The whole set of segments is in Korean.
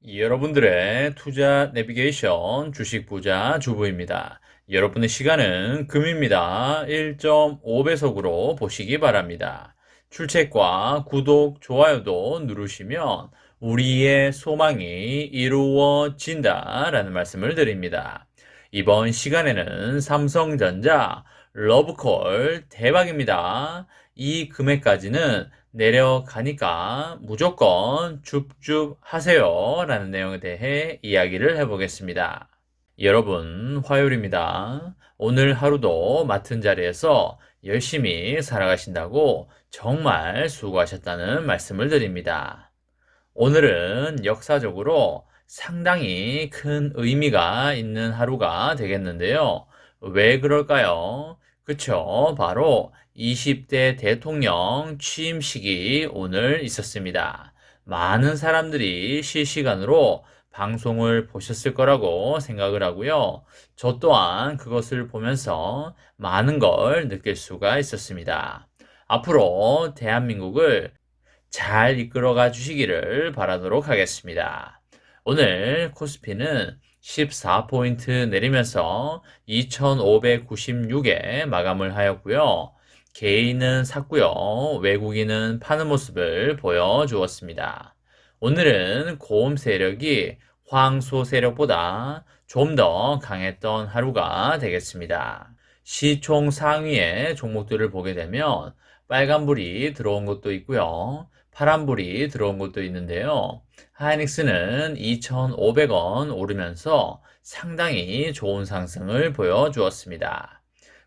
여러분들의 투자 내비게이션 주식 부자 주부입니다. 여러분의 시간은 금입니다. 1.5배속으로 보시기 바랍니다. 출첵과 구독, 좋아요도 누르시면 우리의 소망이 이루어진다 라는 말씀을 드립니다. 이번 시간에는 삼성전자 러브콜 대박입니다. 이 금액까지는 내려가니까 무조건 줍줍 하세요 라는 내용에 대해 이야기를 해보겠습니다. 여러분, 화요일입니다. 오늘 하루도 맡은 자리에서 열심히 살아가신다고 정말 수고하셨다는 말씀을 드립니다. 오늘은 역사적으로 상당히 큰 의미가 있는 하루가 되겠는데요. 왜 그럴까요? 그쵸, 바로 20대 대통령 취임식이 오늘 있었습니다. 많은 사람들이 실시간으로 방송을 보셨을 거라고 생각을 하고요. 저 또한 그것을 보면서 많은 걸 느낄 수가 있었습니다. 앞으로 대한민국을 잘 이끌어가 주시기를 바라도록 하겠습니다. 오늘 코스피는 14포인트 내리면서 2596에 마감을 하였고요. 개인은 샀고요. 외국인은 파는 모습을 보여주었습니다. 오늘은 고음 세력이 황소 세력보다 좀 더 강했던 하루가 되겠습니다. 시총 상위의 종목들을 보게 되면 빨간불이 들어온 것도 있고요. 파란불이 들어온 것도 있는데요. 하이닉스는 2,500원 오르면서 상당히 좋은 상승을 보여주었습니다.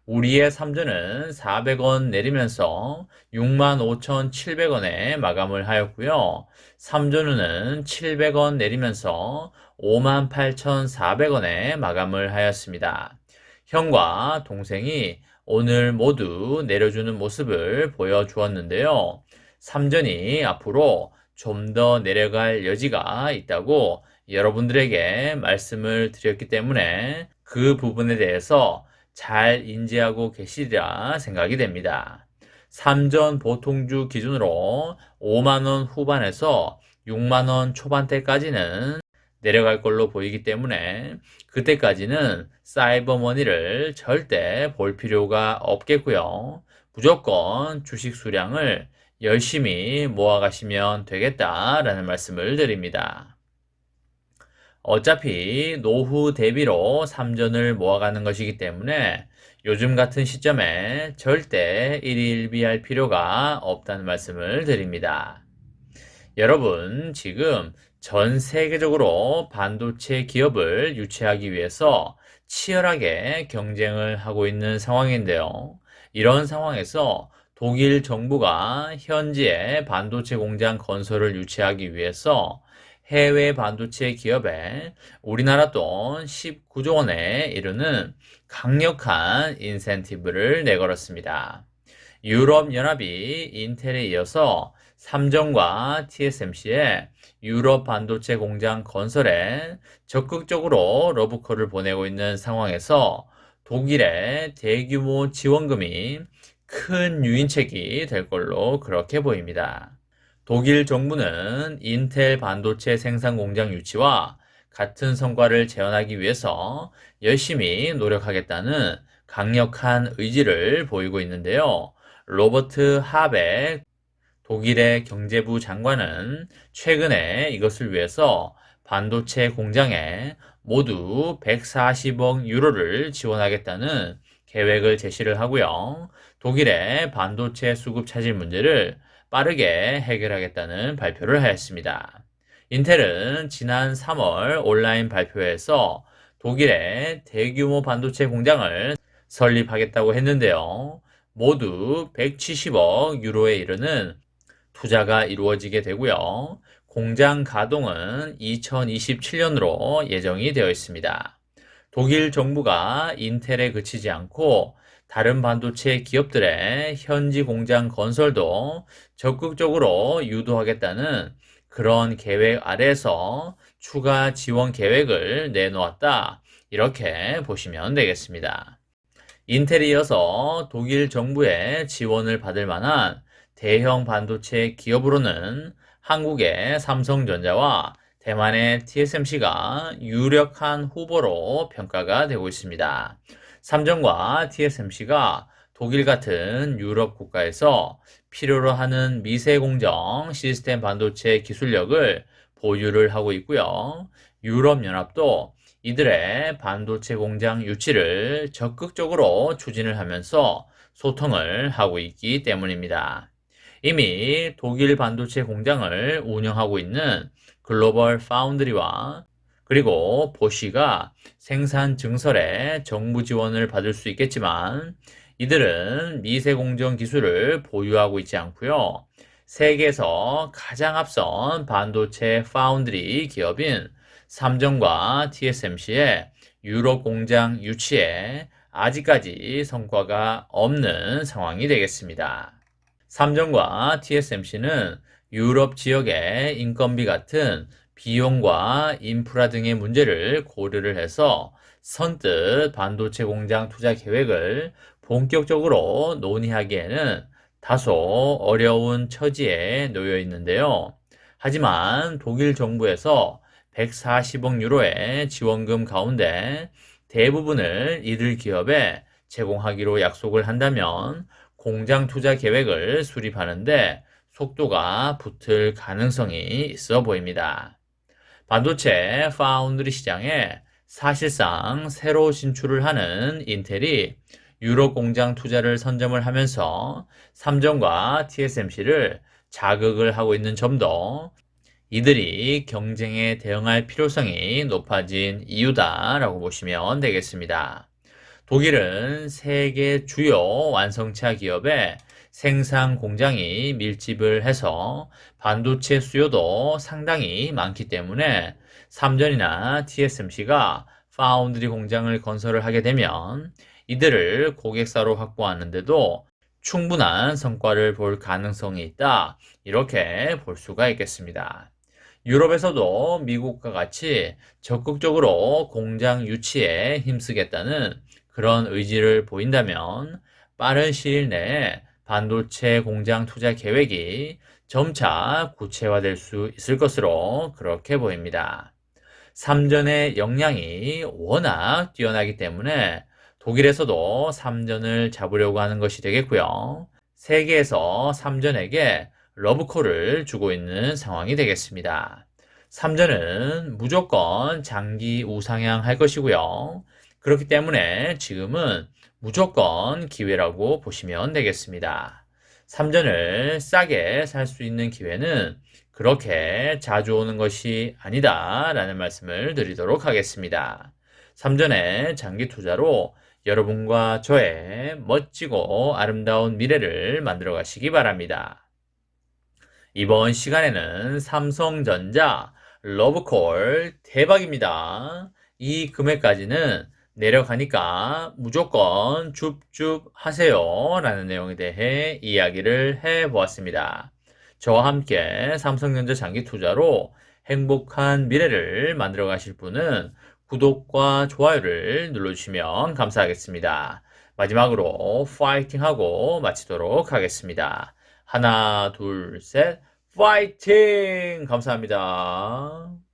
우리의 삼전은 400원 내리면서 65,700원에 마감을 하였고요. 삼전우는 700원 내리면서 58,400원에 마감을 하였습니다. 형과 동생이 오늘 모두 내려주는 모습을 보여주었는데요. 삼전이 앞으로 좀 더 내려갈 여지가 있다고 여러분들에게 말씀을 드렸기 때문에 그 부분에 대해서 잘 인지하고 계시리라 생각이 됩니다. 삼전 보통주 기준으로 5만원 후반에서 6만원 초반대까지는 내려갈 걸로 보이기 때문에 그때까지는 사이버머니를 절대 볼 필요가 없겠고요. 무조건 주식 수량을 열심히 모아가시면 되겠다라는 말씀을 드립니다. 어차피 노후 대비로 삼전을 모아가는 것이기 때문에 요즘 같은 시점에 절대 일일비할 필요가 없다는 말씀을 드립니다. 여러분, 지금 전 세계적으로 반도체 기업을 유치하기 위해서 치열하게 경쟁을 하고 있는 상황인데요. 이런 상황에서 독일 정부가 현지에 반도체 공장 건설을 유치하기 위해서 해외 반도체 기업에 우리나라 돈 19조 원에 이르는 강력한 인센티브를 내걸었습니다. 유럽연합이 인텔에 이어서 삼성과 TSMC의 유럽 반도체 공장 건설에 적극적으로 러브콜을 보내고 있는 상황에서 독일의 대규모 지원금이 큰 유인책이 될 걸로 그렇게 보입니다. 독일 정부는 인텔 반도체 생산 공장 유치와 같은 성과를 재현하기 위해서 열심히 노력하겠다는 강력한 의지를 보이고 있는데요. 로버트 하베 독일의 경제부 장관은 최근에 이것을 위해서 반도체 공장에 모두 140억 유로를 지원하겠다는 계획을 제시를 하고요. 독일의 반도체 수급 차질 문제를 빠르게 해결하겠다는 발표를 하였습니다. 인텔은 지난 3월 온라인 발표에서 독일의 대규모 반도체 공장을 설립하겠다고 했는데요. 모두 170억 유로에 이르는 투자가 이루어지게 되고요. 공장 가동은 2027년으로 예정이 되어 있습니다. 독일 정부가 인텔에 그치지 않고 다른 반도체 기업들의 현지 공장 건설도 적극적으로 유도하겠다는 그런 계획 아래에서 추가 지원 계획을 내놓았다. 이렇게 보시면 되겠습니다. 인텔에 이어서 독일 정부의 지원을 받을 만한 대형 반도체 기업으로는 한국의 삼성전자와 대만의 TSMC가 유력한 후보로 평가가 되고 있습니다. 삼전과 TSMC가 독일 같은 유럽 국가에서 필요로 하는 미세 공정 시스템 반도체 기술력을 보유를 하고 있고요. 유럽연합도 이들의 반도체 공장 유치를 적극적으로 추진을 하면서 소통을 하고 있기 때문입니다. 이미 독일 반도체 공장을 운영하고 있는 글로벌 파운드리와 그리고 보쉬가 생산 증설에 정부 지원을 받을 수 있겠지만 이들은 미세 공정 기술을 보유하고 있지 않고요. 세계에서 가장 앞선 반도체 파운드리 기업인 삼정과 TSMC의 유럽 공장 유치에 아직까지 성과가 없는 상황이 되겠습니다. 삼정과 TSMC는 유럽 지역의 인건비 같은 비용과 인프라 등의 문제를 고려를 해서 선뜻 반도체 공장 투자 계획을 본격적으로 논의하기에는 다소 어려운 처지에 놓여 있는데요. 하지만 독일 정부에서 140억 유로의 지원금 가운데 대부분을 이들 기업에 제공하기로 약속을 한다면 공장 투자 계획을 수립하는데 속도가 붙을 가능성이 있어 보입니다. 반도체 파운드리 시장에 사실상 새로 진출을 하는 인텔이 유럽 공장 투자를 선점을 하면서 삼정과 TSMC를 자극을 하고 있는 점도 이들이 경쟁에 대응할 필요성이 높아진 이유다라고 보시면 되겠습니다. 독일은 세계 주요 완성차 기업의 생산 공장이 밀집을 해서 반도체 수요도 상당히 많기 때문에 삼전이나 TSMC가 파운드리 공장을 건설을 하게 되면 이들을 고객사로 확보하는데도 충분한 성과를 볼 가능성이 있다. 이렇게 볼 수가 있겠습니다. 유럽에서도 미국과 같이 적극적으로 공장 유치에 힘쓰겠다는 그런 의지를 보인다면 빠른 시일 내에 반도체 공장 투자 계획이 점차 구체화될 수 있을 것으로 그렇게 보입니다. 삼전의 역량이 워낙 뛰어나기 때문에 독일에서도 삼전을 잡으려고 하는 것이 되겠고요. 세계에서 삼전에게 러브콜을 주고 있는 상황이 되겠습니다. 삼전은 무조건 장기 우상향할 것이고요. 그렇기 때문에 지금은 무조건 기회라고 보시면 되겠습니다. 삼전을 싸게 살 수 있는 기회는 그렇게 자주 오는 것이 아니다 라는 말씀을 드리도록 하겠습니다. 삼전의 장기 투자로 여러분과 저의 멋지고 아름다운 미래를 만들어 가시기 바랍니다. 이번 시간에는 삼성전자 러브콜 대박입니다. 이 금액까지는 내려가니까 무조건 줍줍 하세요 라는 내용에 대해 이야기를 해보았습니다. 저와 함께 삼성전자 장기 투자로 행복한 미래를 만들어 가실 분은 구독과 좋아요를 눌러주시면 감사하겠습니다. 마지막으로 파이팅하고 마치도록 하겠습니다. 하나, 둘, 셋, 파이팅! 감사합니다.